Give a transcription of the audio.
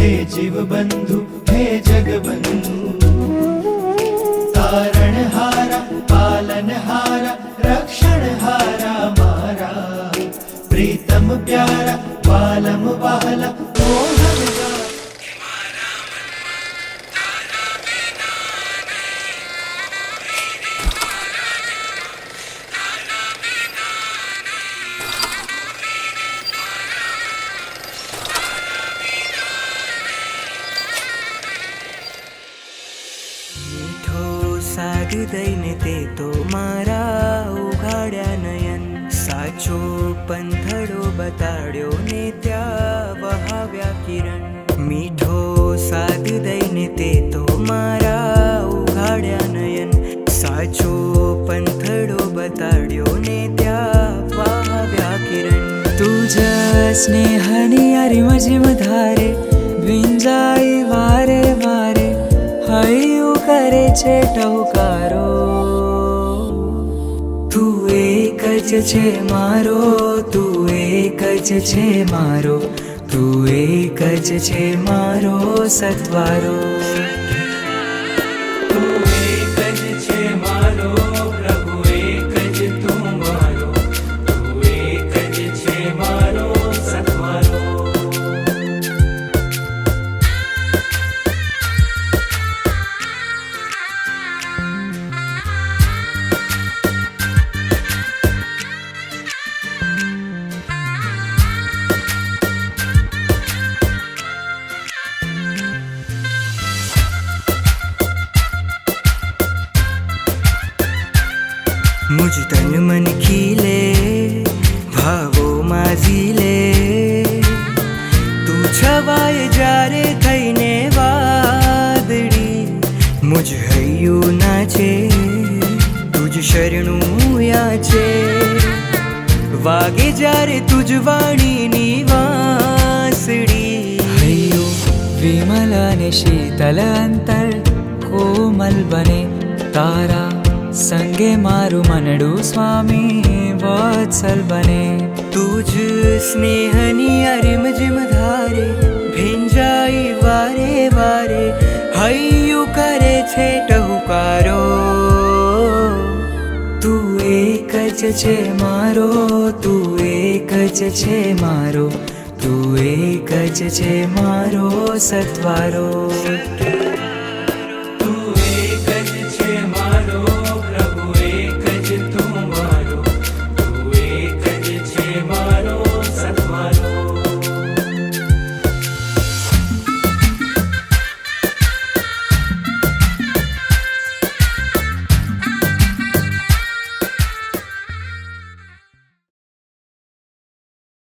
हे जीव बंधु हे जग बंधु। तारणहारा पालनहारा रक्षणहारा मारा, प्रीतम प्यारा वालम वाला मोहनगा। સાધુ દઈને તે તો મારા ઉઘાડ્યા નયન, સાચો પંથડો બતાડ્યો ને ત્યાં વહાવ્યા કિરણ। મીઠો સાધુ દઈને તે તો મારા ઉઘાડ્યા નયન, સાચો પંથડો બતાડ્યો ને ત્યાં વહાવ્યા કિરણ। તુજ સ્નેહની અરીમઝીમ ધારે ભીંજાઈ વારે વારે, હૈયું કરે છે ટહુકારો। તું એક જ છે મારો, તું એક જ છે મારો, તું એક જ છે મારો સત્વારો। તું એક જ છે મારો પ્રભુ, એક જ તું મારો, તું એક જ છે મારો સત્વારો। मुझ तन मन खिले भावो माजीले, तू छवाए जारे थईने वादड़ी। मुझ हૈયું नाचे तुझ शरणू याचे, वागे जारे तुझ वाणीनी वांसड़ी। हૈયું विमल ने शीतल अंतर कोमल बने, तारा संगे मारू मनडू स्वामी वत्सल बने। तुझ स्नेहनी अरिमझिम धारे भींजाई वारे वारे, हૈયું करे छे टहुकारो। तू एक ज छे मारो, तू एक ज छे मारो, तू एक ज छे मारो सत्वारो।